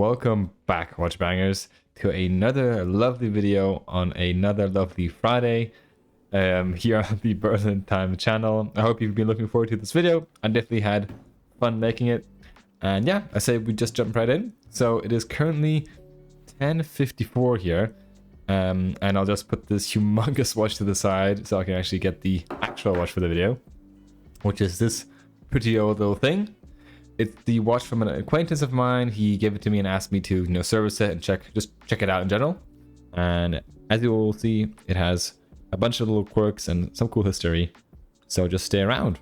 welcome back, watchbangers, to another lovely video on another lovely Friday here on the Berlin Time channel. I hope you've been looking forward to this video. I definitely had fun making it. And yeah, I say we just jump right in. So it is currently 10:54 here. And I'll just put this humongous watch to the side so I can actually get the actual watch for the video, which is this pretty old little thing. It's the watch from an acquaintance of mine. He gave it to me and asked me to, service it and check it out in general. And as you will see, it has a bunch of little quirks and some cool history. So just stay around.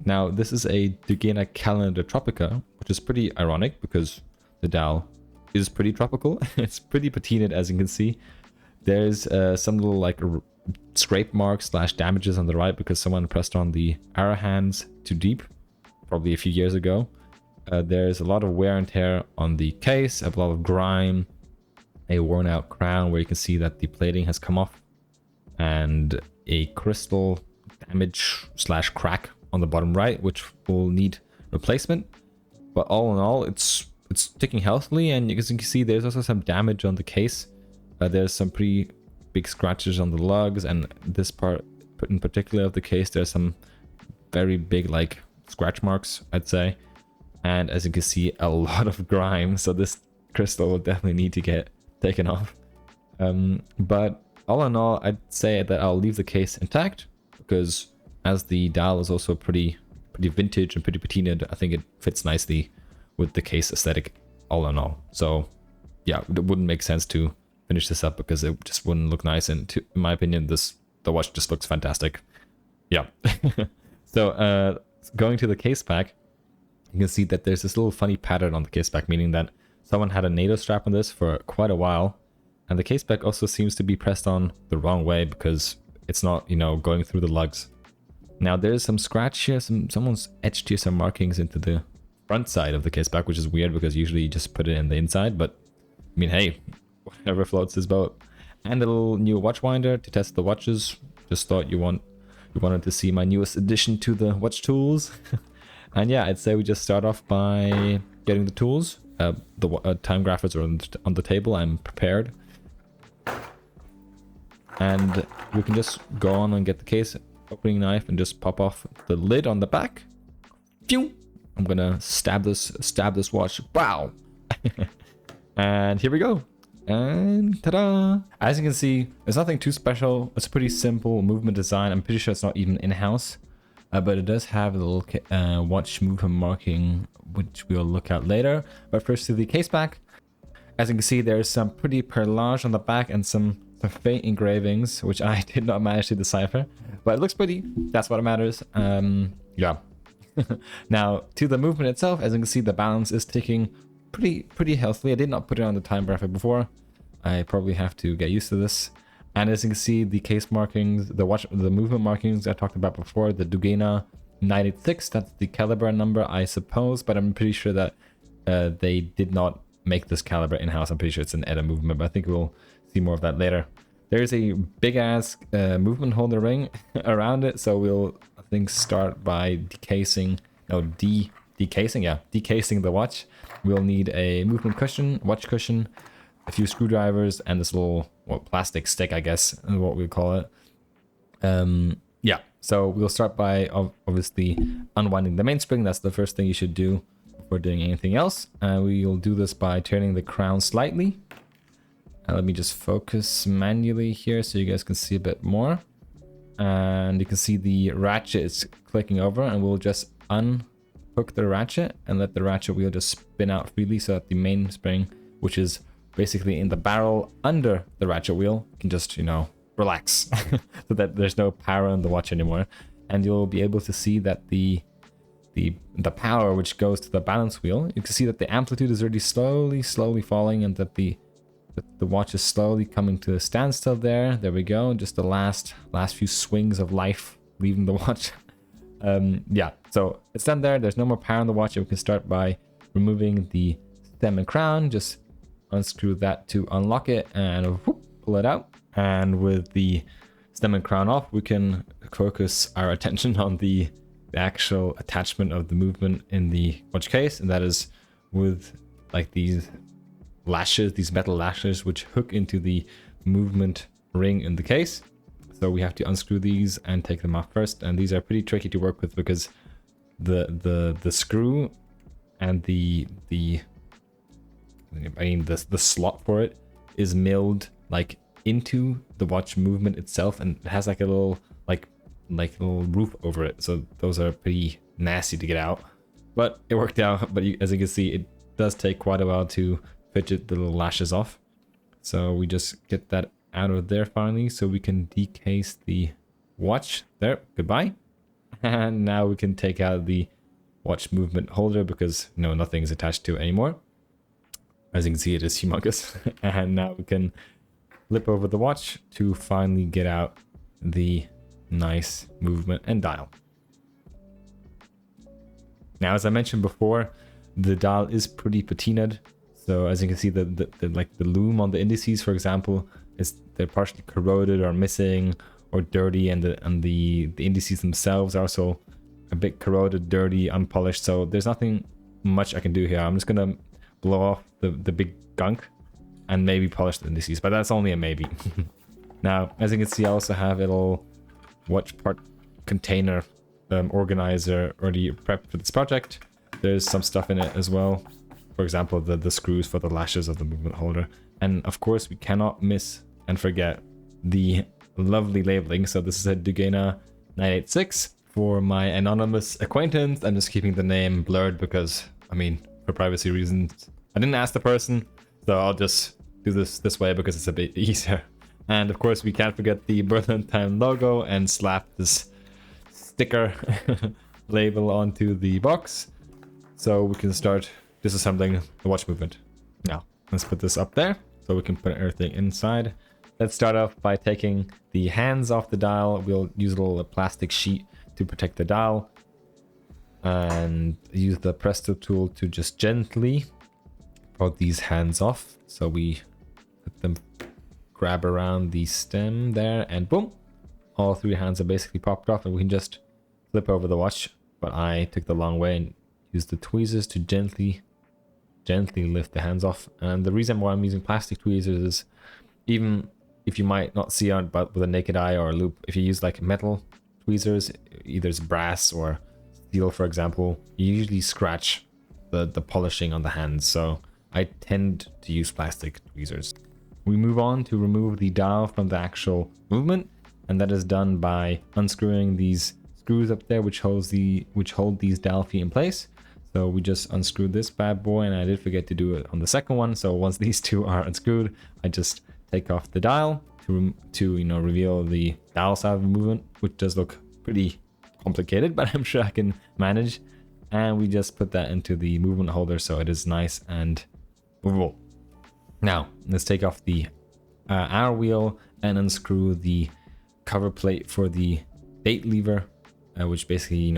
Now, this is a Dugena Calendar Tropica, which is pretty ironic because the dial is pretty tropical. It's pretty patina'ed, as you can see. There's some little like scrape marks / damages on the right because someone pressed on the arrow hands too deep, probably a few years ago. There's a lot of wear and tear on the case, a lot of grime, a worn out crown where you can see that the plating has come off, and a crystal damage / crack on the bottom right, which will need replacement. But all in all, it's ticking healthily, and as you can see, there's also some damage on the case. There's some pretty big scratches on the lugs, and this part in particular of the case, there's some very big like scratch marks, I'd say. And as you can see, a lot of grime, so this crystal will definitely need to get taken off. But all in all, I'd say that I'll leave the case intact because as the dial is also pretty vintage and pretty patinaed, I think it fits nicely with the case aesthetic all in all. So yeah, it wouldn't make sense to finish this up because it just wouldn't look nice. And in my opinion, the watch just looks fantastic. Yeah. So going to the case pack, you can see that there's this little funny pattern on the case back, meaning that someone had a NATO strap on this for quite a while. And the case back also seems to be pressed on the wrong way because it's not, going through the lugs. Now there's some scratch here, someone's etched here some markings into the front side of the case back, which is weird because usually you just put it in the inside, but I mean, hey, whatever floats his boat. And a little new watch winder to test the watches. Just thought you wanted to see my newest addition to the watch tools. And yeah, I'd say we just start off by getting the tools. The Timegraphers are on the table. I'm prepared. And we can just go on and get the case opening knife and just pop off the lid on the back. Phew! I'm gonna stab this watch. Wow! And here we go. And ta-da! As you can see, there's nothing too special. It's a pretty simple movement design. I'm pretty sure it's not even in-house. But it does have a little watch movement marking, which we'll look at later. But first to the case back. As you can see, there's some pretty perlage on the back and some faint engravings, which I did not manage to decipher. But it looks pretty. That's what matters. Yeah. Now, to the movement itself, as you can see, the balance is ticking pretty healthily. I did not put it on the Timegrapher before. I probably have to get used to this. And as you can see, the case markings, the movement markings I talked about before, the Dugena 986, that's the caliber number, I suppose, but I'm pretty sure that they did not make this caliber in-house. I'm pretty sure it's an ETA movement, but I think we'll see more of that later. There's a big-ass movement holder ring around it, so we'll, I think, start by decasing the watch. We'll need a movement cushion, watch cushion, a few screwdrivers, and this little plastic stick, I guess is what we call it. Yeah, so we'll start by obviously unwinding the mainspring. That's the first thing you should do before doing anything else. We'll do this by turning the crown slightly. Let me just focus manually here so you guys can see a bit more. And you can see the ratchet is clicking over, and we'll just unhook the ratchet and let the ratchet wheel just spin out freely so that the mainspring, which is basically in the barrel under the ratchet wheel, can just, relax so that there's no power on the watch anymore. And you'll be able to see that the power which goes to the balance wheel, you can see that the amplitude is already slowly falling, and that the watch is slowly coming to a standstill there. There we go. Just the last few swings of life leaving the watch. Yeah, so it's done there. There's no more power on the watch. We can start by removing the stem and crown. Just unscrew that to unlock it and whoop, pull it out. And with the stem and crown off, we can focus our attention on the actual attachment of the movement in the watch case, and that is with like these lashes, these metal lashes, which hook into the movement ring in the case. So we have to unscrew these and take them off first. And these are pretty tricky to work with because the screw and the slot for it is milled like into the watch movement itself, and it has like a little like little roof over it. So those are pretty nasty to get out, but it worked out. But as you can see, it does take quite a while to fidget the little lashes off. So we just get that out of there finally, so we can decase the watch there. Goodbye. And now we can take out the watch movement holder because nothing is attached to it anymore. As you can see, it is humongous. And now we can flip over the watch to finally get out the nice movement and dial. Now, as I mentioned before, the dial is pretty patina'ed. So as you can see, the loom on the indices, for example, they're partially corroded or missing or dirty, and the indices themselves are also a bit corroded, dirty, unpolished. So there's nothing much I can do here. I'm just gonna blow off the big gunk and maybe polish the indices, but that's only a maybe. Now, as you can see, I also have a little watch part container organizer already prepped for this project. There's some stuff in it as well. For example, the screws for the lashes of the movement holder. And of course, we cannot miss and forget the lovely labeling. So this is a Dugena 986 for my anonymous acquaintance. I'm just keeping the name blurred because, I mean, for privacy reasons. I didn't ask the person, so I'll just do this way because it's a bit easier. And of course, we can't forget the Berlin Time logo and slap this sticker label onto the box, so we can start disassembling the watch movement. Now, let's put this up there so we can put everything inside. Let's start off by taking the hands off the dial. We'll use a little plastic sheet to protect the dial and use the Presto tool to just gently pull these hands off. So we let them grab around the stem there, and boom, all three hands are basically popped off, and we can just flip over the watch. But I took the long way and used the tweezers to gently lift the hands off. And the reason why I'm using plastic tweezers is, even if you might not see on but with a naked eye or a loop, if you use like metal tweezers, either it's brass or steel, for example, you usually scratch the polishing on the hands. So I tend to use plastic tweezers. We move on to remove the dial from the actual movement, and that is done by unscrewing these screws up there which hold these dial feet in place. So we just unscrewed this bad boy, and I did forget to do it on the second one. So once these two are unscrewed, I just take off the dial to reveal the dial side of the movement, which does look pretty complicated, but I'm sure I can manage. And we just put that into the movement holder so it is nice and movable. Now let's take off the hour wheel and unscrew the cover plate for the date lever, which basically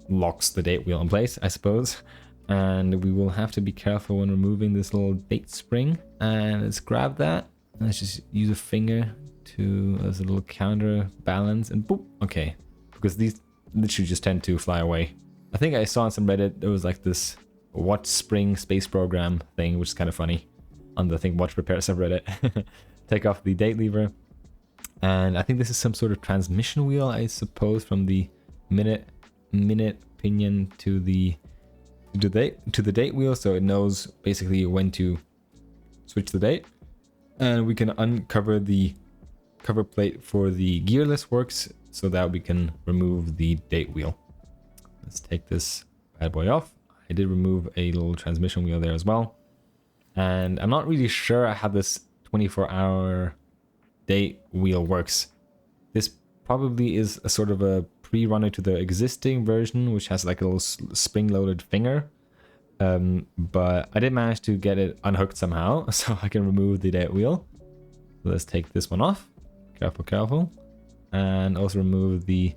locks the date wheel in place, I suppose. And we will have to be careful when removing this little date spring. And let's grab that. Let's just use a finger as a little counter balance, and boop. Okay, because these literally just tend to fly away. I think I saw on some Reddit there was like this watch spring space program thing, which is kind of funny, on the Watch Repair subreddit. Take off the date lever, and I think this is some sort of transmission wheel, I suppose, from the minute pinion to the date wheel, so it knows basically when to switch the date. And we can uncover the cover plate for the gearless works so that we can remove the date wheel. Let's take this bad boy off. I did remove a little transmission wheel there as well. And I'm not really sure how this 24-hour date wheel works. This probably is a sort of a pre-runner to the existing version, which has like a little spring-loaded finger. But I did manage to get it unhooked somehow, so I can remove the date wheel. So let's take this one off. Careful. And also remove the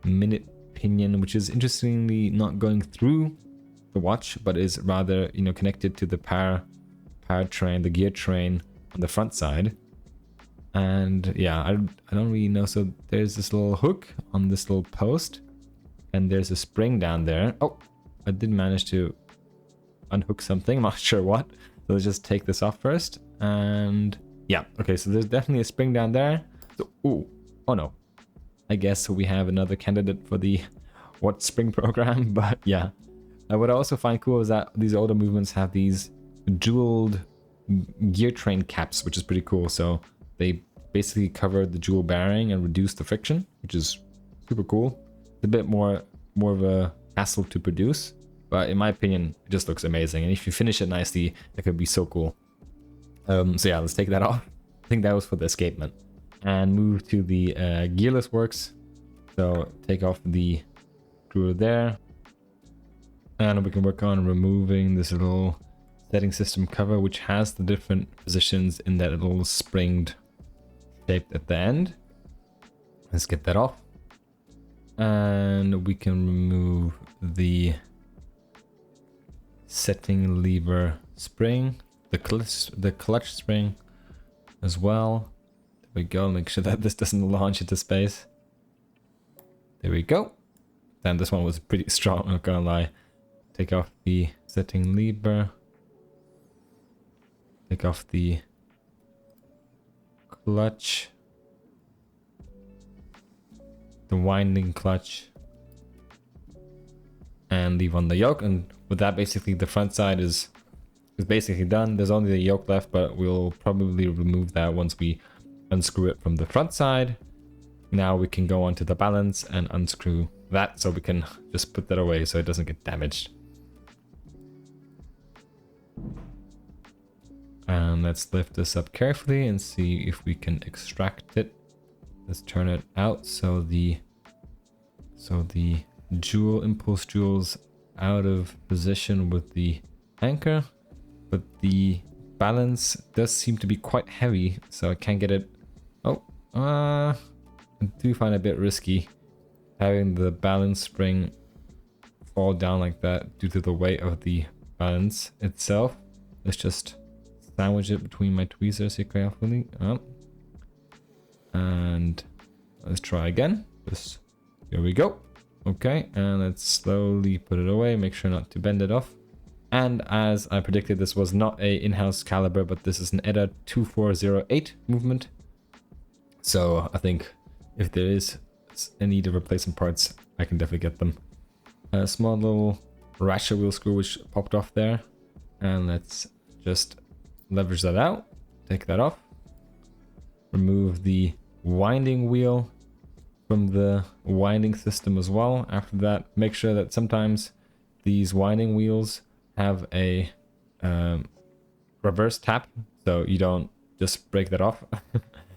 minute pinion, which is interestingly not going through the watch, but is rather connected to the power train, the gear train on the front side. And yeah, I don't really know. So there's this little hook on this little post, and there's a spring down there. Oh, I did manage to unhook something, I'm not sure what. So let's just take this off first. And yeah, okay, so there's definitely a spring down there. So, oh no. I guess we have another candidate for the Watch Spring program, but yeah. What I also find cool is that these older movements have these jeweled gear train caps, which is pretty cool. So they basically cover the jewel bearing and reduce the friction, which is super cool. It's a bit more of a hassle to produce, but in my opinion, it just looks amazing. And if you finish it nicely, it could be so cool. So yeah, let's take that off. I think that was for the escapement. And move to the gearless works. So take off the screw there. And we can work on removing this little setting system cover, which has the different positions in that little springed shape at the end. Let's get that off. And we can remove the setting lever spring, the clutch spring as well. There we go. Make sure that this doesn't launch into space. There we go. Then this one was pretty strong, I'm not gonna lie. Take off the setting lever. Take off the clutch. The winding clutch. And leave on the yoke. And with that, basically the front side is basically done. There's only the yoke left, but we'll probably remove that once we unscrew it from the front side. Now we can go on to the balance and unscrew that, so we can just put that away so it doesn't get damaged. And let's lift this up carefully and see if we can extract it. Let's turn it out so the jewel impulse jewels out of position with the anchor, but the balance does seem to be quite heavy, so I can't get it. I do find it a bit risky having the balance spring fall down like that due to the weight of the balance itself. Let's just sandwich it between my tweezers here carefully. And let's try again. Here we go. Okay, and let's slowly put it away. Make sure not to bend it off. And as I predicted, this was not a in-house caliber, but this is an ETA 2408 movement. So I think if there is a need to replace some parts, I can definitely get them. A small little ratchet wheel screw which popped off there. And let's just leverage that out. Take that off. Remove the winding wheel from the winding system as well. After that, make sure that sometimes these winding wheels have a reverse tap, so you don't just break that off.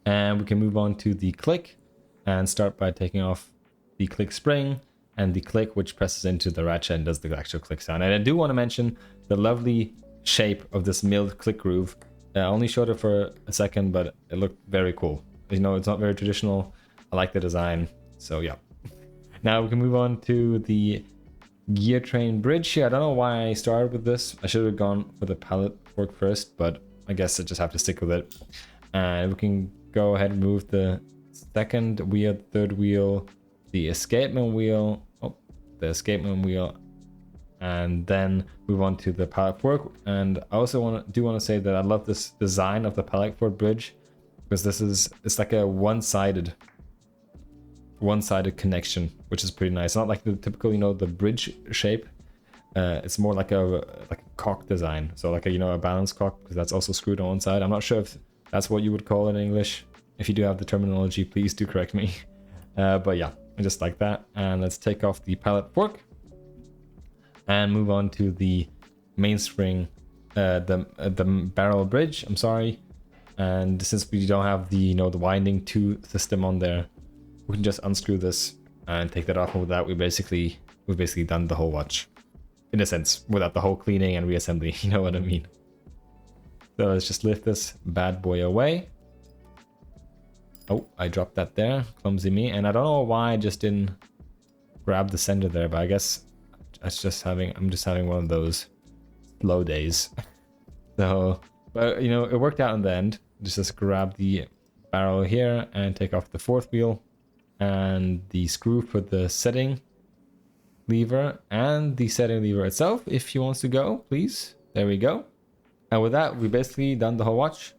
And we can move on to the click and start by taking off the click spring and the click which presses into the ratchet and does the actual click sound. And I do want to mention the lovely shape of this milled click groove. I only showed it for a second, but it looked very cool. You know, it's not very traditional. I like the design, so yeah. Now we can move on to the gear train bridge here. I don't know why I started with this. I should have gone for the pallet fork first, but I guess I just have to stick with it. And we can go ahead and move the second wheel, third wheel, the escapement wheel, and then move on to the pallet fork. And I also want to say that I love this design of the pallet fork bridge, because it's like a one-sided connection, which is pretty nice. Not like the typical, the bridge shape. It's more like a cock design, so like a balance cock, because that's also screwed on one side. I'm not sure if that's what you would call it in English. If you do have the terminology, please do correct me. But yeah, I just like that. And let's take off the pallet fork and move on to the mainspring, the barrel bridge. I'm sorry. And since we don't have the the winding 2 system on there, we can just unscrew this and take that off. And with that, we've basically done the whole watch, in a sense, without the whole cleaning and reassembly. You know what I mean? So let's just lift this bad boy away. Oh, I dropped that there, clumsy me. And I don't know why I just didn't grab the center there, but I guess I'm just having one of those slow days. So, but it worked out in the end. Just grab the barrel here and take off the fourth wheel and the screw for the setting lever and the setting lever itself. If he wants to go, please. There we go. And with that, we basically done the whole watch.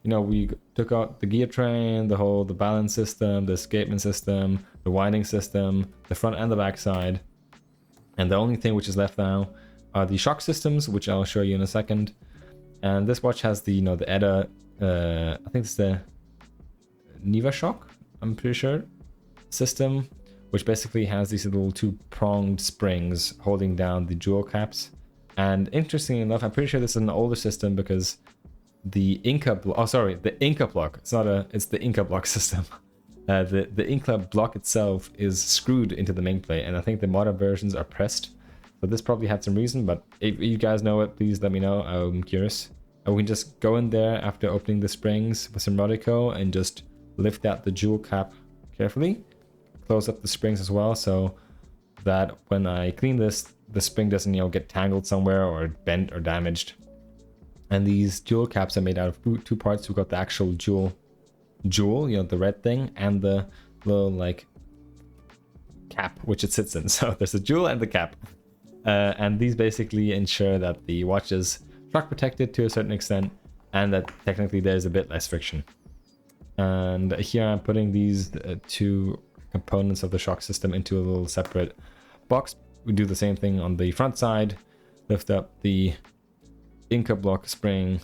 You know, we took out the gear train, the balance system, the escapement system, the winding system, the front and the back side. And the only thing which is left now are the shock systems, which I'll show you in a second. And this watch has the, you know, the ETA, I think it's the Niva shock, I'm pretty sure, system, which basically has these little two-pronged springs holding down the jewel caps. And interestingly enough, I'm pretty sure this is an older system because the Incabloc, oh sorry, the Incabloc, it's the Incabloc system. The Incabloc itself is screwed into the main plate, and I think the modern versions are pressed. So this probably had some reason, but if you guys know it, please let me know. I'm curious. And we can just go in there after opening the springs with some Rodico and just lift out the jewel cap carefully. Close up the springs as well, so that when I clean this, the spring doesn't, you know, get tangled somewhere or bent or damaged. And these jewel caps are made out of two parts. We've got the actual jewel, you know, the red thing, and the little like cap which it sits in. So there's the jewel and the cap. And these basically ensure that the watch is shock protected to a certain extent, and that technically there's a bit less friction. And here I'm putting these two components of the shock system into a little separate box. We do the same thing on the front side. Lift up the Incabloc spring.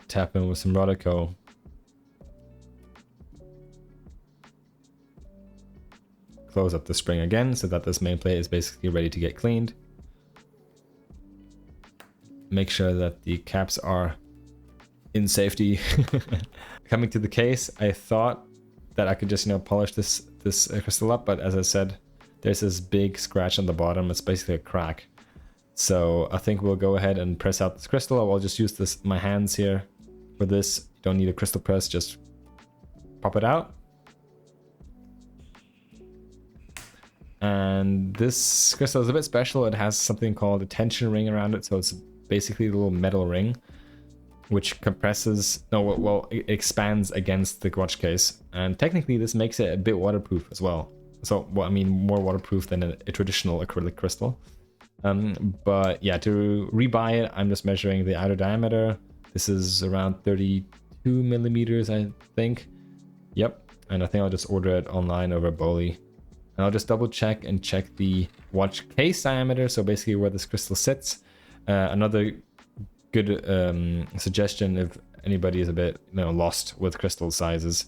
Tap in with some Rodico. Close up the spring again so that this main plate is basically ready to get cleaned. Make sure that the caps are in safety. Coming to the case, I thought that I could just, you know, polish this crystal up, but as I said, there's this big scratch on the bottom. It's basically a crack. So I think we'll go ahead and press out this crystal. I'll just use my hands here for this. You don't need a crystal press, just pop it out. And this crystal is a bit special. It has something called a tension ring around it, so it's basically a little metal ring which compresses, it expands against the watch case, and technically this makes it a bit waterproof as well. So, well, I mean, more waterproof than a traditional acrylic crystal. But yeah, to rebuy it, I'm just measuring the outer diameter. This is around 32 millimeters, I think. Yep, and I think I'll just order it online over Boli. And I'll just double check and check the watch case diameter, so basically where this crystal sits. Another good suggestion if anybody is a bit, you know, lost with crystal sizes.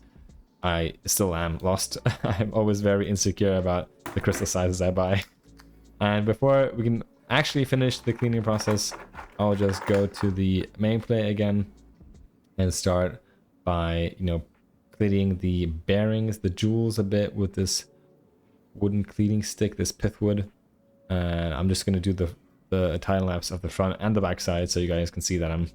I still am lost. I'm always very insecure about the crystal sizes I buy. And before we can actually finish the cleaning process, I'll just go to the main plate again and start by, you know, cleaning the bearings, the jewels a bit with this wooden cleaning stick, this pith wood. And I'm just going to do the time lapse of the front and the back side so you guys can see that I'm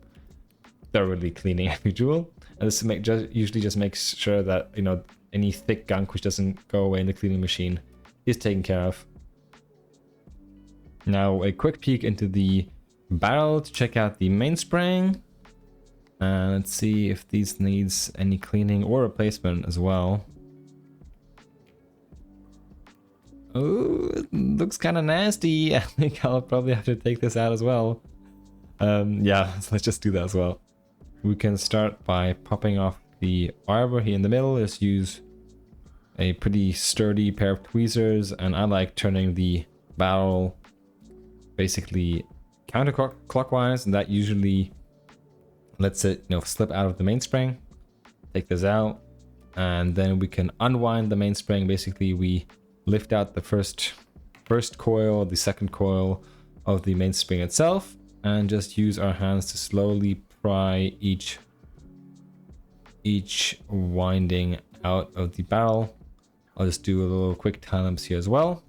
thoroughly cleaning every jewel. And this usually just makes sure that, you know, any thick gunk which doesn't go away in the cleaning machine is taken care of. Now a quick peek into the barrel to check out the mainspring. And let's see if these needs any cleaning or replacement as well. Oh, it looks kind of nasty. I think I'll probably have to take this out as well. Yeah, so let's just do that as well. We can start by popping off the arbor here in the middle. Let's use a pretty sturdy pair of tweezers, and I like turning the barrel basically counterclockwise, and that usually lets it, you know, slip out of the mainspring. Take this out, and then we can unwind the mainspring. Basically, we lift out the first coil, the second coil of the mainspring itself, and just use our hands to slowly pry each winding out of the barrel. I'll just do a little quick time lapse here as well,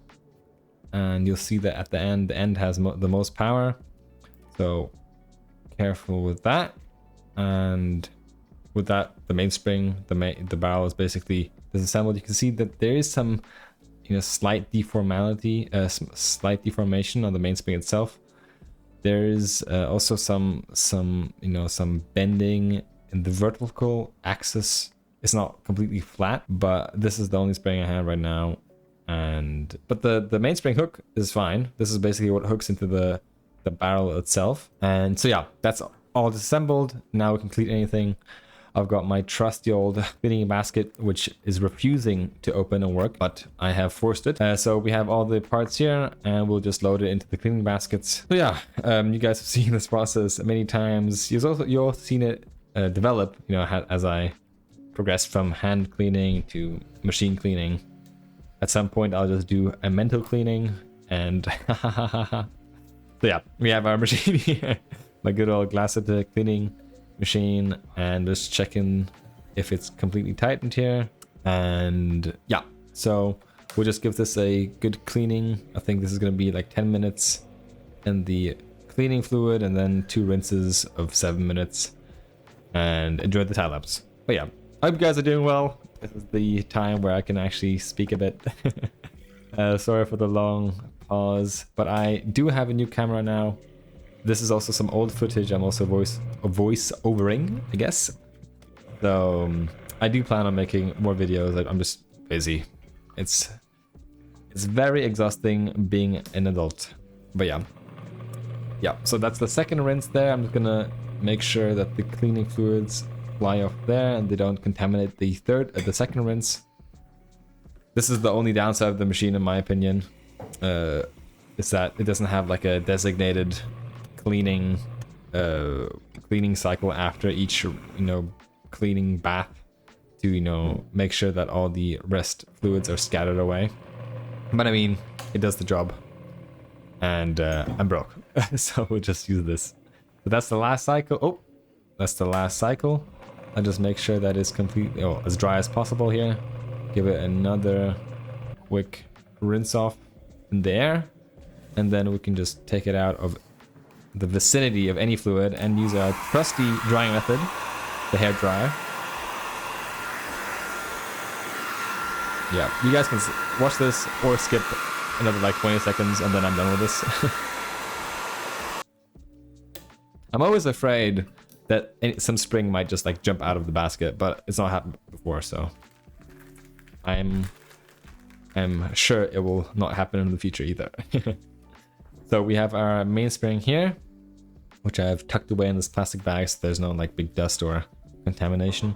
and you'll see that at the end has the most power, so careful with that. And with that, the mainspring, the barrel is basically disassembled. You can see that there is some, you know, slight deformation on the mainspring itself. There is also some bending in the vertical axis. It's not completely flat, but this is the only spring I have right now. But the mainspring hook is fine. This is basically what hooks into the barrel itself. And so yeah, that's all disassembled. Now we can clean anything. I've got my trusty old cleaning basket, which is refusing to open and work, but I have forced it. So we have all the parts here, and we'll just load it into the cleaning baskets. So yeah, you guys have seen this process many times. You've also seen it develop, you know, as I progress from hand cleaning to machine cleaning. At some point, I'll just do a mental cleaning, and so yeah, we have our machine here, my good old Gasket cleaning machine, and just checking if it's completely tightened here. And yeah, so we'll just give this a good cleaning. I think this is going to be like 10 minutes in the cleaning fluid, and then 2 rinses of 7 minutes, and enjoy the time lapse. But yeah, I hope you guys are doing well. This is the time where I can actually speak a bit. Sorry for the long pause, but I do have a new camera now. This is also some old footage. I'm also voice overing, I guess. So I do plan on making more videos. I'm just busy. It's very exhausting being an adult. But yeah. So that's the second rinse there. I'm just gonna make sure that the cleaning fluids fly off there and they don't contaminate the second rinse. This is the only downside of the machine, in my opinion, is that it doesn't have like a designated cleaning cycle after each, you know, cleaning bath to, you know, make sure that all the rest fluids are scattered away. But I mean, it does the job, and I'm broke, so we'll just use this. So that's the last cycle. Oh, that's the last cycle. I'll just make sure that it's completely as dry as possible here. Give it another quick rinse off in there, and then we can just take it out of the vicinity of any fluid and use our trusty drying method, the hair dryer. Yeah, you guys can watch this or skip another like 20 seconds and then I'm done with this. I'm always afraid that some spring might just like jump out of the basket, but it's not happened before, so I'm sure it will not happen in the future either. So we have our mainspring here, which I've tucked away in this plastic bag so there's no like big dust or contamination.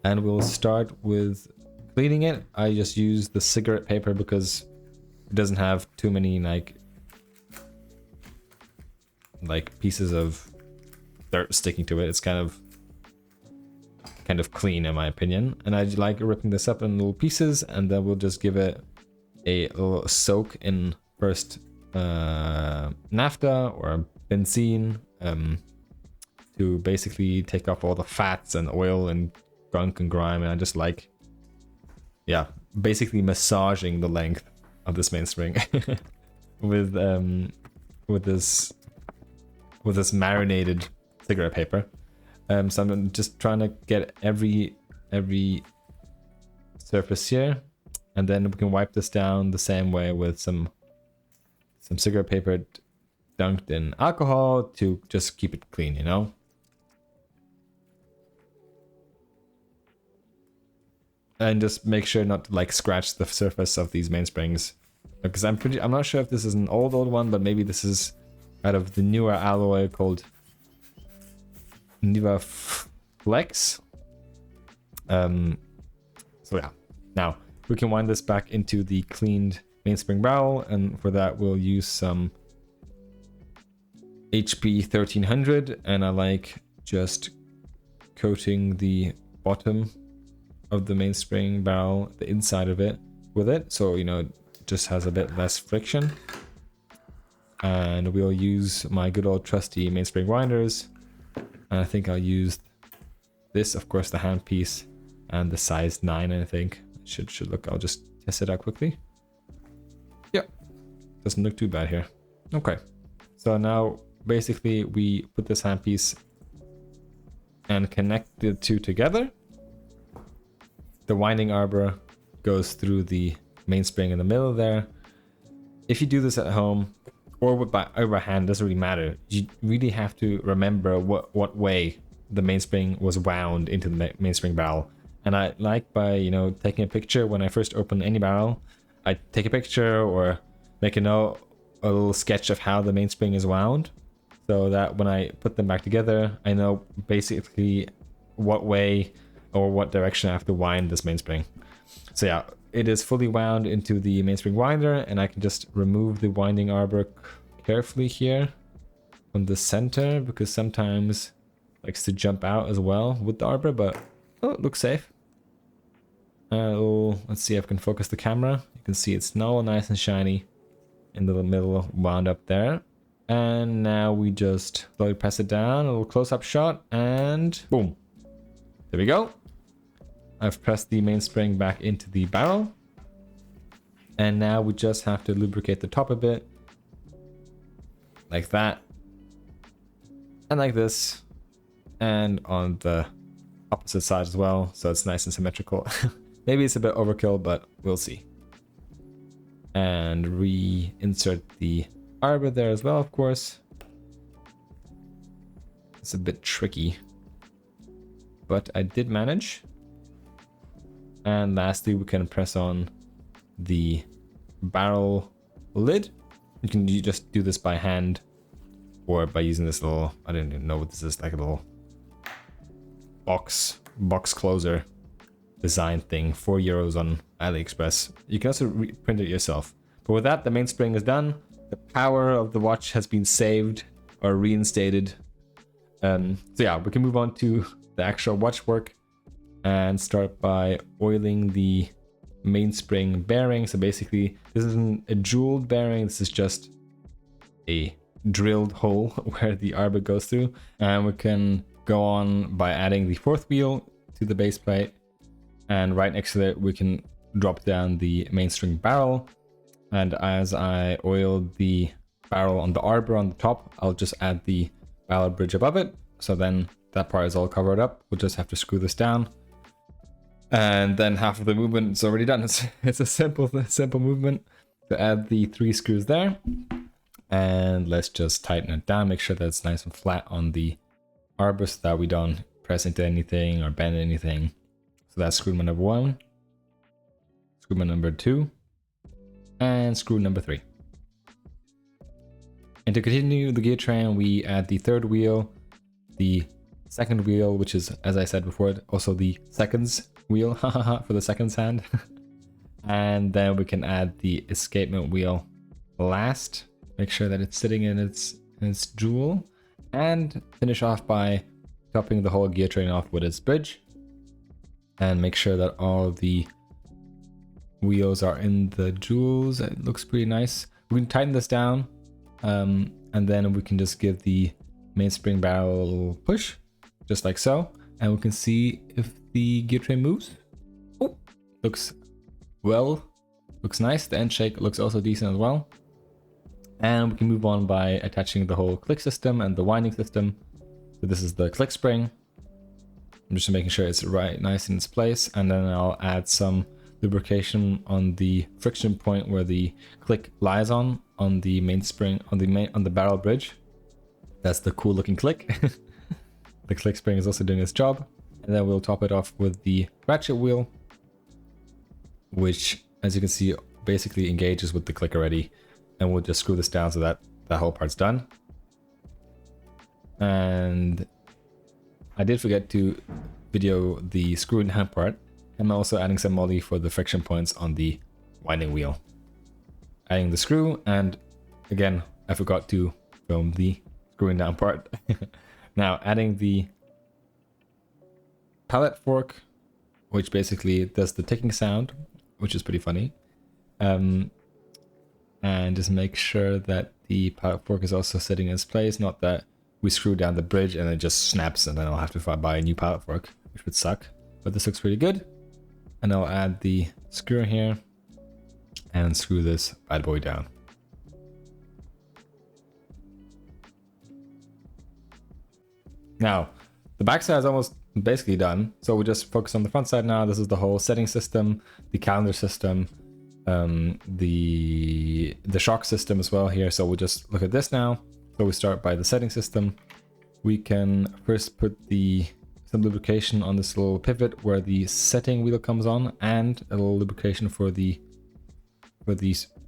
And we'll start with cleaning it. I just use the cigarette paper because it doesn't have too many like pieces of dirt sticking to it. It's kind of clean in my opinion. And I like ripping this up in little pieces, and then we'll just give it a little soak in first naphtha or benzene to basically take off all the fats and oil and gunk and grime. And I just like, yeah, basically massaging the length of this mainspring with this marinated cigarette paper. So I'm just trying to get every surface here, and then we can wipe this down the same way with some cigarette paper dunked in alcohol to just keep it clean, you know. And just make sure not to like scratch the surface of these mainsprings, because I'm not sure if this is an old one, but maybe this is out of the newer alloy called Niva Flex. So yeah, now we can wind this back into the cleaned mainspring barrel, and for that we'll use some HP 1300, and I like just coating the bottom of the mainspring barrel, the inside of it, with it, so you know it just has a bit less friction. And we'll use my good old trusty mainspring grinders, and I think I'll use this, of course, the hand piece, and the size 9. I think should look. I'll just test it out quickly. Yeah, doesn't look too bad here. Okay, so now basically we put this handpiece and connect the two together. The winding arbor goes through the mainspring in the middle there. If you do this at home or by hand, doesn't really matter. You really have to remember what way the mainspring was wound into the mainspring barrel. And I like by, you know, taking a picture when I first open any barrel, I take a picture or make a note, a little sketch of how the mainspring is wound, so that when I put them back together, I know basically what way or what direction I have to wind this mainspring. So yeah, it is fully wound into the mainspring winder, and I can just remove the winding arbor carefully here from the center, because sometimes it likes to jump out as well with the arbor, but oh, it looks safe. Let's see if I can focus the camera. You can see it's now nice and shiny in the middle, wound up there. And now we just slowly press it down, a little close-up shot, and boom. There we go. I've pressed the mainspring back into the barrel. And now we just have to lubricate the top a bit. Like that. And like this. And on the opposite side as well, so it's nice and symmetrical. Maybe it's a bit overkill, but we'll see. And reinsert the arbor there as well, of course. It's a bit tricky, but I did manage. And lastly, we can press on the barrel lid. You can just do this by hand or by using this little, I don't even know what this is, like a little box closer design thing, €4 on AliExpress. You can also print it yourself. But with that, the mainspring is done. The power of the watch has been saved or reinstated. So yeah, we can move on to the actual watch work and start by oiling the mainspring bearing. So basically, this isn't a jeweled bearing. This is just a drilled hole where the arbor goes through. And we can go on by adding the fourth wheel to the base plate. And right next to it, we can drop down the mainspring barrel. And as I oil the barrel on the arbor on the top, I'll just add the barrel bridge above it. So then that part is all covered up. We'll just have to screw this down. And then half of the movement is already done. It's a simple movement to add the 3 screws there. And let's just tighten it down, make sure that it's nice and flat on the arbor so that we don't press into anything or bend anything. So that's screw number 1, screw number 2, and screw number 3. And to continue the gear train, we add the third wheel, the second wheel, which is, as I said before, also the seconds wheel, for the seconds hand. And then we can add the escapement wheel last. Make sure that it's sitting in its jewel, and finish off by topping the whole gear train off with its bridge. And make sure that all the wheels are in the jewels. It looks pretty nice. We can tighten this down, and then we can just give the mainspring barrel a little push, just like so. And we can see if the gear train moves. Oh, looks nice. The end shake looks also decent as well. And we can move on by attaching the whole click system and the winding system. So this is the click spring. I'm just making sure it's right, nice in its place. And then I'll add some lubrication on the friction point where the click lies on the mainspring, on the barrel bridge. That's the cool looking click. The click spring is also doing its job. And then we'll top it off with the ratchet wheel, which, as you can see, basically engages with the click already. And we'll just screw this down so that that whole part's done. And I did forget to video the screwing down part. I'm also adding some moly for the friction points on the winding wheel. Adding the screw, and again, I forgot to film the screwing down part. Now adding the pallet fork, which basically does the ticking sound, which is pretty funny. And just make sure that the pallet fork is also sitting in its place, not that we screw down the bridge and it just snaps and then I'll have to buy a new pallet fork, which would suck. But this looks pretty good. And I'll add the screw here and screw this bad boy down. Now, the backside is almost basically done. So we just focus on the front side now. This is the whole setting system, the calendar system, the shock system as well here. So we'll just look at this now. So we start by the setting system. we can first put some lubrication on this little pivot where the setting wheel comes on, and a little lubrication for the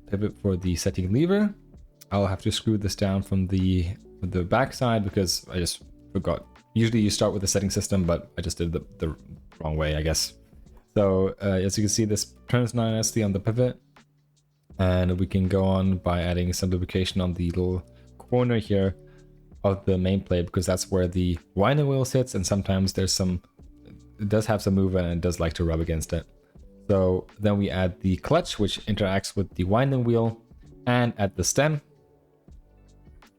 pivot for the setting lever. I'll have to screw this down from the back side because I just forgot. Usually you start with the setting system, but I just did the wrong way, I guess. So as you can see, this turns nicely on the pivot, and we can go on by adding some lubrication on the little corner here of the main plate, because that's where the winding wheel sits, and sometimes it does have some movement and it does like to rub against it. So then we add the clutch, which interacts with the winding wheel, and add the stem,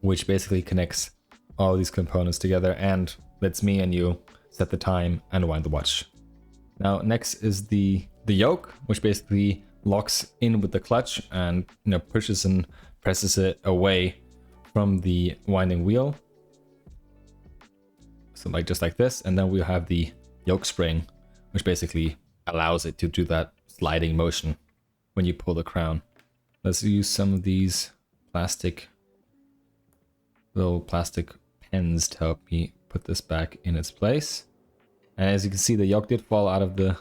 which basically connects all these components together and lets me and you set the time and wind the watch. Now next is the yoke, which basically locks in with the clutch and pushes and presses it away from the winding wheel. So just like this, and then we'll have the yoke spring, which basically allows it to do that sliding motion when you pull the crown. Let's use some of these little plastic pens to help me put this back in its place. And as you can see, the yoke did fall out of the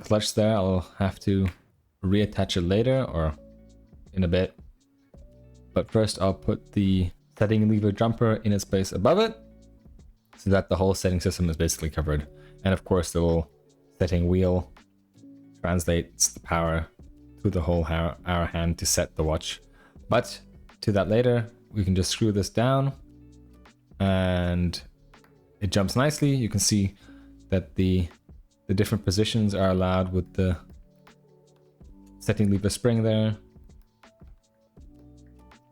clutch there. I'll have to reattach it later or in a bit. But first I'll put the setting lever jumper in its place above it, so that the whole setting system is basically covered. And of course the little setting wheel translates the power to the whole hour hand to set the watch. But to that later, we can just screw this down and it jumps nicely. You can see that the different positions are allowed with the setting lever spring there,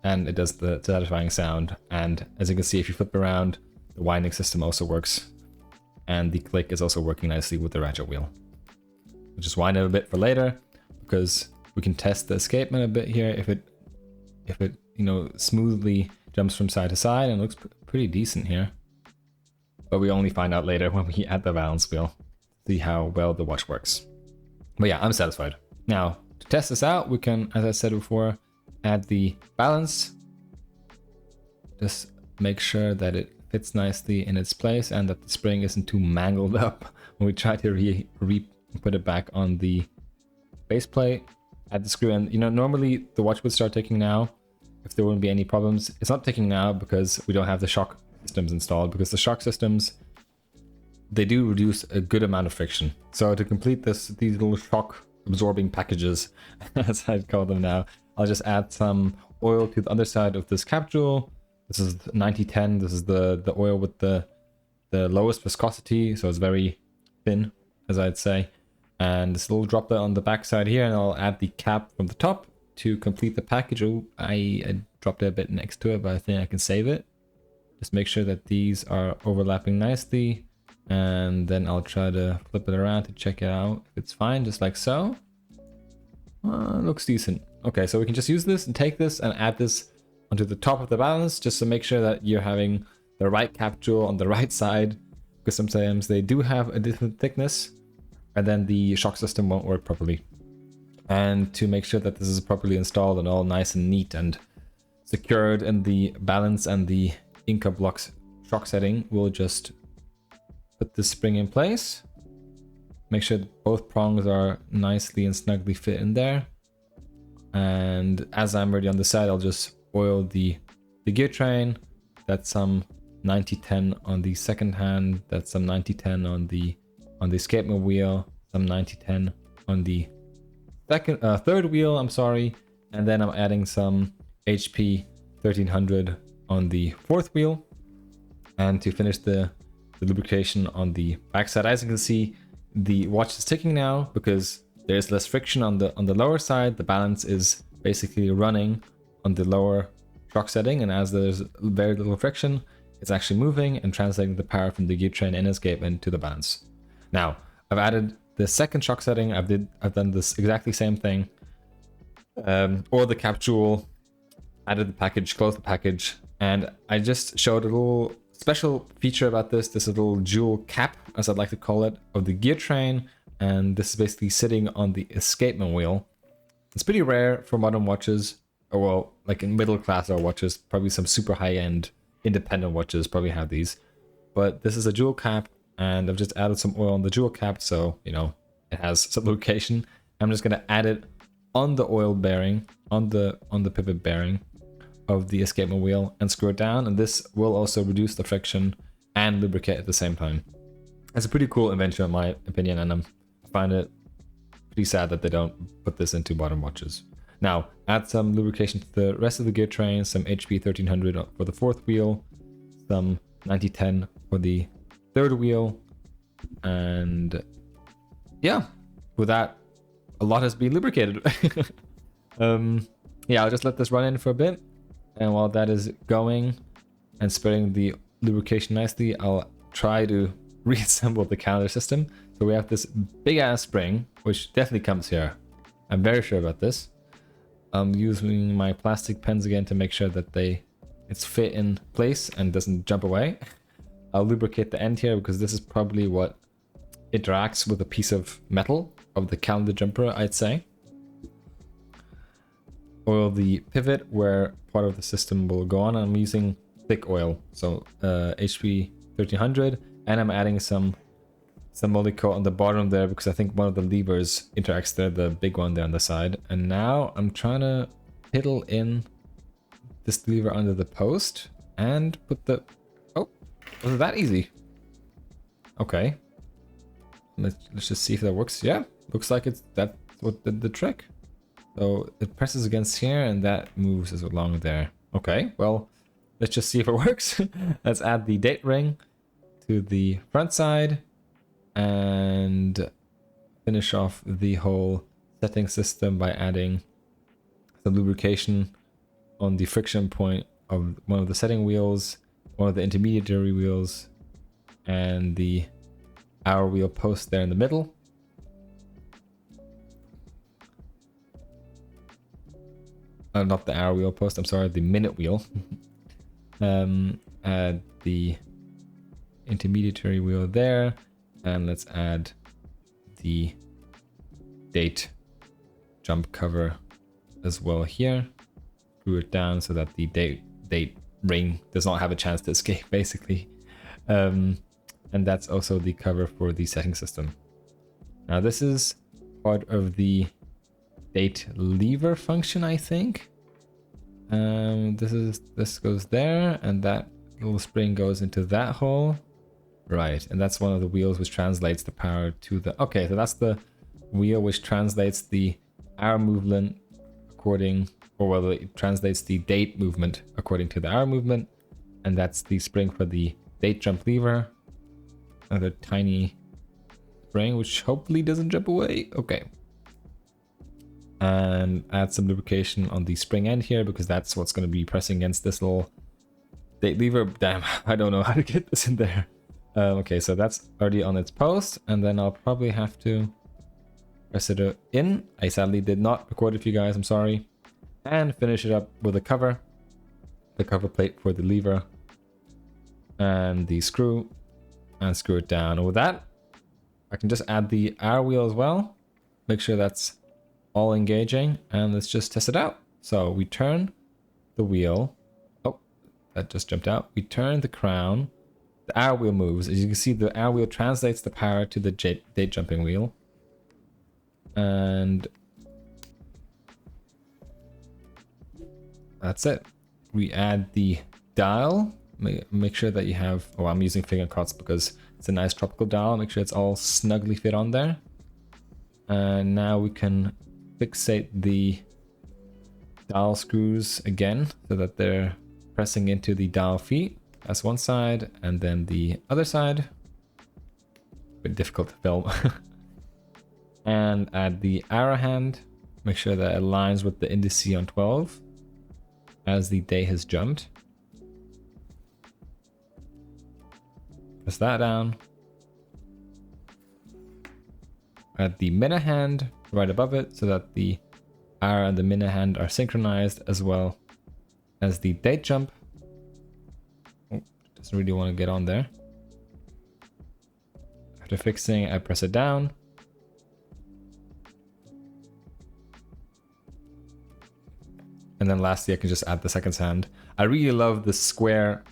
and it does the satisfying sound. And as you can see, if you flip around, the winding system also works, and the click is also working nicely with the ratchet wheel. We'll just wind it a bit for later, because we can test the escapement a bit here. If it smoothly jumps from side to side, and looks pretty decent here. But we only find out later when we add the balance wheel, see how well the watch works. But yeah, I'm satisfied. Now, to test this out, we can, as I said before, add the balance. Just make sure that it fits nicely in its place and that the spring isn't too mangled up when we try to put it back on the base plate. Add the screw, and normally the watch would start ticking now if there wouldn't be any problems. It's not ticking now because we don't have the shock systems installed, because the shock systems, they do reduce a good amount of friction. So to complete these little shock absorbing packages, as I'd call them now, I'll just add some oil to the underside of this cap jewel. This is 9010. This is the oil with the lowest viscosity, so it's very thin, as I'd say. And this little droplet on the back side here, and I'll add the cap from the top to complete the package. Oh, I dropped it a bit next to it, but I think I can save it. Just make sure that these are overlapping nicely, and then I'll try to flip it around to check it out if it's fine, just like so. Looks decent. Okay, so we can just use this and take this and add this onto the top of the balance, just to make sure that you're having the right cap jewel on the right side, because sometimes they do have a different thickness and then the shock system won't work properly. And to make sure that this is properly installed and all nice and neat and secured in the balance and the Incabloc shock setting, we'll just put this spring in place. Make sure that both prongs are nicely and snugly fit in there. And as I'm already on the side, I'll just oil the gear train. That's some 9010 on the second hand. That's some 9010 on the escapement wheel. Some 9010 on the third wheel. I'm sorry. And then I'm adding some HP 1300 on the fourth wheel. And to finish the lubrication on the backside, as you can see, the watch is ticking now because there's less friction on the lower side. The balance is basically running on the lower shock setting, and as there's very little friction, it's actually moving and translating the power from the gear train and escapement to the balance. Now, I've added the second shock setting. I've done this exactly same thing. Or the cap jewel, added the package, closed the package, and I just showed a little special feature about this. This is a little jewel cap, as I'd like to call it, of the gear train, and this is basically sitting on the escapement wheel. It's pretty rare for modern watches, or well, like in middle class watches, probably some super high-end independent watches probably have these. But this is a jewel cap, and I've just added some oil on the jewel cap, so you know it has some lubrication. I'm just gonna add it on the oil bearing, on the pivot bearing of the escapement wheel, and screw it down, and this will also reduce the friction and lubricate at the same time. It's a pretty cool invention in my opinion, and I find it pretty sad that they don't put this into modern watches. Now, add some lubrication to the rest of the gear train, some HP 1300 for the fourth wheel, some 9010 for the third wheel, and yeah, with that, a lot has been lubricated. Yeah, I'll just let this run in for a bit, and while that is going and spreading the lubrication nicely, I'll try to reassemble the calendar system. So we have this big ass spring, which definitely comes here. I'm very sure about this. I'm using my plastic pens again to make sure that it's fit in place and doesn't jump away. I'll lubricate the end here because this is probably what interacts with a piece of metal of the calendar jumper, I'd say. Oil the pivot where part of the system will go on. I'm using thick oil, so HP 1300, and I'm adding some moldy coat on the bottom there because I think one of the levers interacts there, the big one there on the side. And now I'm trying to piddle in this lever under the post and put the... Oh, was it that easy? Okay. Let's just see if that works. Yeah, looks like that's what did the trick. So it presses against here and that moves as along there. Okay, well, let's just see if it works. Let's add the date ring to the front side and finish off the whole setting system by adding some lubrication on the friction point of one of the setting wheels, one of the intermediary wheels, and the hour wheel post there in the middle. Not the hour wheel post, I'm sorry, the minute wheel. Add the intermediary wheel there, and let's add the date jump cover as well here. Screw it down so that the date ring does not have a chance to escape, basically. And that's also the cover for the setting system. Now this is part of the date lever function, I think. This goes there, and that little spring goes into that hole. Right, and that's one of the wheels which translates the power to the... Okay, so that's the wheel which translates the hour movement according... Or well, it translates the date movement according to the hour movement. And that's the spring for the date jump lever. Another tiny spring, which hopefully doesn't jump away. Okay. And add some lubrication on the spring end here, because that's what's going to be pressing against this little date lever. Damn, I don't know how to get this in there. Okay, so that's already on its post, and then I'll probably have to press it in. I sadly did not record it for you guys, I'm sorry. And finish it up with a cover. The cover plate for the lever. And the screw. And screw it down. And with that, I can just add the hour wheel as well. Make sure that's all engaging. And let's just test it out. So we turn the wheel. Oh, that just jumped out. We turn the crown. The hour wheel moves. As you can see, the hour wheel translates the power to the date jumping wheel. And that's it. We add the dial. Make sure that you have... Oh, I'm using finger cuts because it's a nice tropical dial. Make sure it's all snugly fit on there. And now we can fixate the dial screws again so that they're pressing into the dial feet. That's one side, and then the other side. A bit difficult to film. And add the arrow hand. Make sure that it aligns with the indice on 12 as the day has jumped. Press that down. Add the minute hand right above it so that the hour and the minute hand are synchronized, as well as the date jump. Oh, doesn't really want to get on there. After fixing, I press it down. And then lastly, I can just add the seconds hand. I really love the square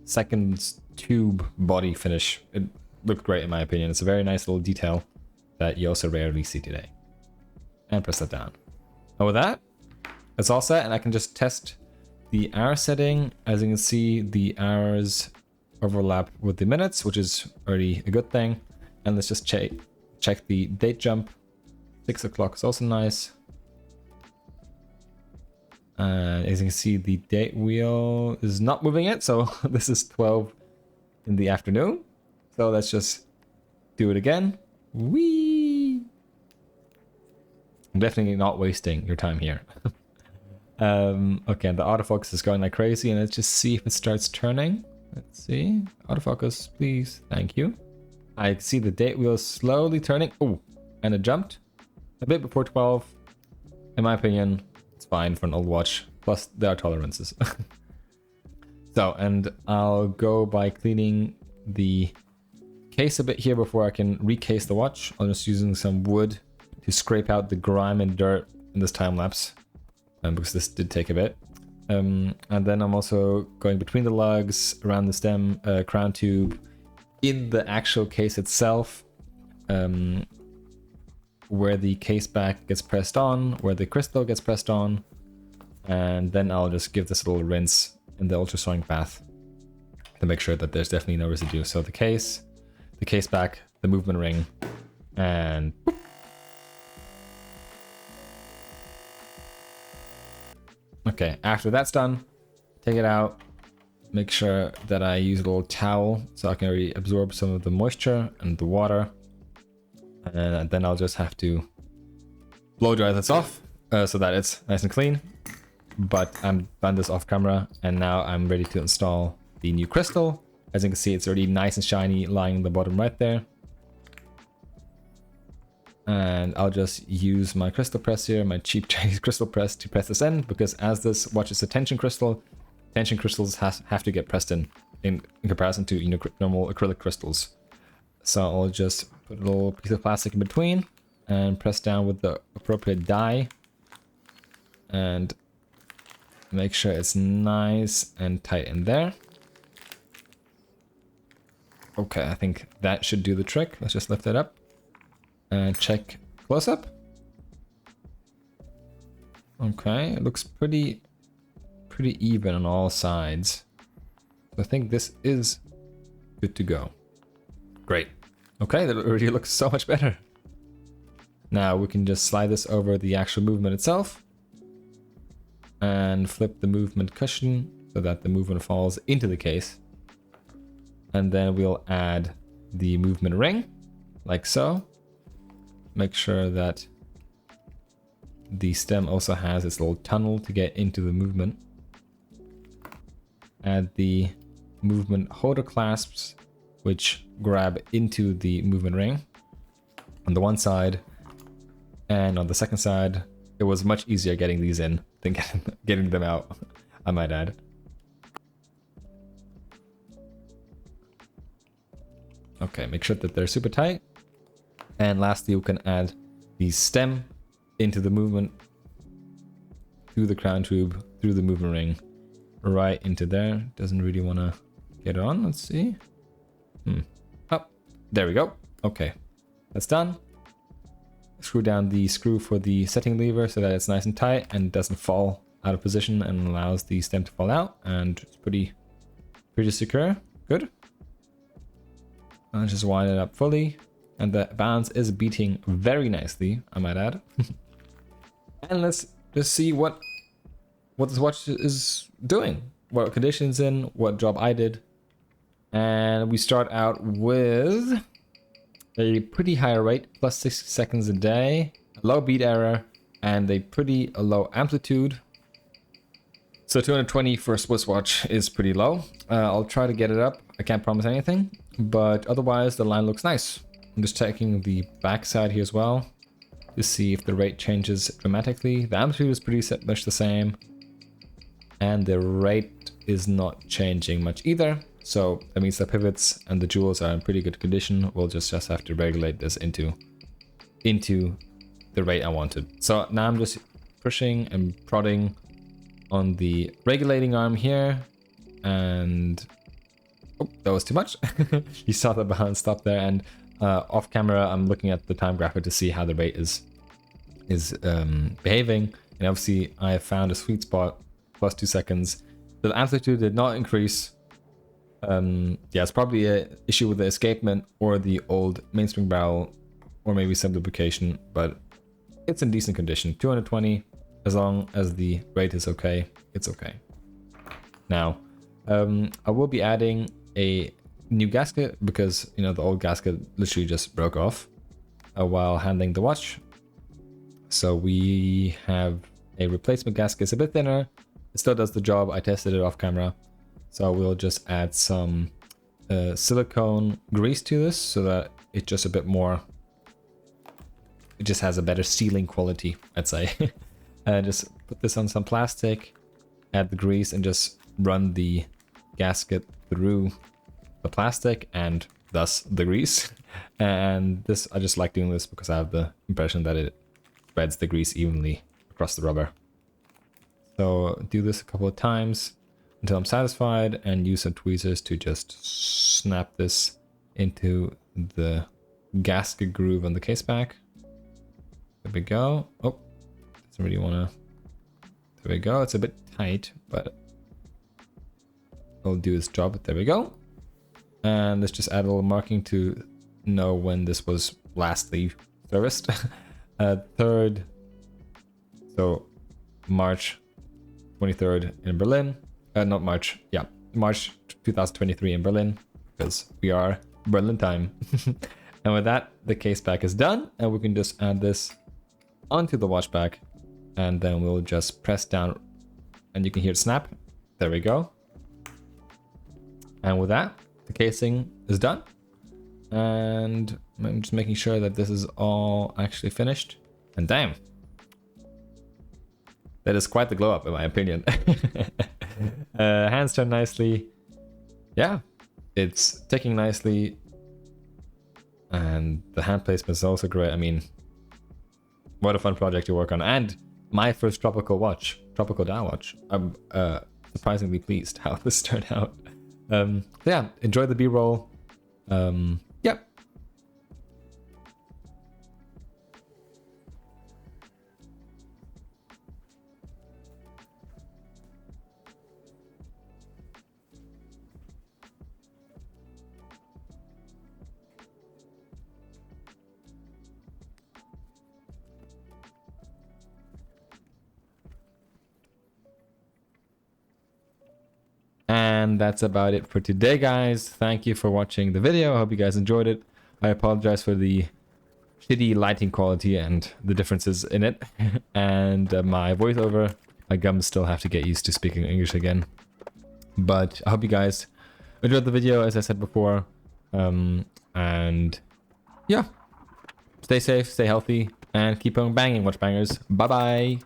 second tube body finish. It looked great in my opinion. It's a very nice little detail that you also rarely see today. And press that down. And with that, it's all set, and I can just test the hour setting. As you can see, the hours overlap with the minutes, which is already a good thing. And let's just check the date jump. 6 o'clock is also nice. And as you can see, the date wheel is not moving yet, so this is 12 in the afternoon. So let's just do it again. Whee! I'm definitely not wasting your time here. Okay, and the autofocus is going like crazy, and let's just see if it starts turning. Let's see. Autofocus, please. Thank you. I see the date wheel slowly turning. Oh, and it jumped a bit before 12. In my opinion, it's fine for an old watch. Plus, there are tolerances. So, and I'll go by cleaning the case a bit here before I can recase the watch. I'm just using some wood to scrape out the grime and dirt in this time lapse, because this did take a bit. And then I'm also going between the lugs, around the stem, crown tube, in the actual case itself, where the case back gets pressed on, where the crystal gets pressed on, and then I'll just give this a little rinse in the ultrasonic bath to make sure that there's definitely no residue. So the case back, the movement ring, and boop. Okay, after that's done, take it out, make sure that I use a little towel so I can already absorb some of the moisture and the water. And then I'll just have to blow dry this off so that it's nice and clean. But I'm done this off camera, and now I'm ready to install the new crystal. As you can see, it's already nice and shiny lying in the bottom right there. And I'll just use my crystal press here, my cheap Chinese crystal press, to press this in, because as this watch is a tension crystals have to get pressed in comparison to normal acrylic crystals. So I'll just put a little piece of plastic in between and press down with the appropriate die and make sure it's nice and tight in there. Okay, I think that should do the trick. Let's just lift it up and check close up. Okay, it looks pretty even on all sides. So I think this is good to go. Great. Okay, that already looks so much better. Now we can just slide this over the actual movement itself and flip the movement cushion so that the movement falls into the case. And then we'll add the movement ring, like so. Make sure that the stem also has its little tunnel to get into the movement. Add the movement holder clasps, which grab into the movement ring on the one side, and on the second side it was much easier getting these in than getting them out, I might add. Okay, make sure that they're super tight. And lastly, we can add the stem into the movement, through the crown tube, through the movement ring, right into there. Doesn't really want to get on. Let's see. Oh, there we go. Okay, that's done. Screw down the screw for the setting lever so that it's nice and tight and doesn't fall out of position and allows the stem to fall out, and it's pretty secure. Good. I'll just wind it up fully, and the balance is beating very nicely, I might add. And let's just see what this watch is doing, what condition it's in, what job I did. And we start out with a pretty high rate, plus 60 seconds a day, a low beat error, and a pretty low amplitude. So 220 for a Swiss watch is pretty low. I'll try to get it up. I can't promise anything, but otherwise the line looks nice. I'm just checking the back side here as well to see if the rate changes dramatically. The amplitude is pretty much the same, and the rate is not changing much either. So that means the pivots and the jewels are in pretty good condition. We'll just have to regulate this into the rate I wanted. So now I'm just pushing and prodding on the regulating arm here, and Oh, that was too much. You saw the balance stop there, and off camera I'm looking at the Timegrapher to see how the rate is behaving, and obviously I have found a sweet spot, plus 2 seconds. The amplitude did not increase. Yeah, it's probably an issue with the escapement or the old mainspring barrel, or maybe some lubrication, but it's in decent condition. 220, as long as the rate is okay, it's okay. Now, I will be adding a new gasket because, you know, the old gasket literally just broke off while handling the watch. So we have a replacement gasket. It's a bit thinner. It still does the job. I tested it off camera. So we'll just add some silicone grease to this so that it's just a bit more, it just has a better sealing quality, I'd say. Just put this on some plastic, add the grease, and just run the gasket through the plastic and thus the grease. And this, I just like doing this because I have the impression that it spreads the grease evenly across the rubber. So do this a couple of times until I'm satisfied, and use some tweezers to just snap this into the gasket groove on the case back. There we go. Oh, doesn't really want to. There we go. It's a bit tight, but it'll do its job. There we go. And let's just add a little marking to know when this was lastly serviced. 3rd, so March 23rd in Berlin. Not March, yeah, March 2023 in Berlin, because we are Berlin time. And with that, the case back is done, and we can just add this onto the watch back, and then we'll just press down, and you can hear it snap. There we go. And with that, the casing is done, and I'm just making sure that this is all actually finished. And damn, that is quite the glow up in my opinion. Hands turn nicely. Yeah, it's ticking nicely, and the hand placement is also great. I mean, what a fun project to work on, and my first tropical dial watch. I'm surprisingly pleased how this turned out. Yeah, enjoy the B-roll. Yeah. And that's about it for today, guys. Thank you for watching the video. I hope you guys enjoyed it. I apologize for the shitty lighting quality and the differences in it. And my voiceover, my gums still have to get used to speaking English again. But I hope you guys enjoyed the video, as I said before. And yeah, stay safe, stay healthy, and keep on banging, watch bangers. Bye-bye.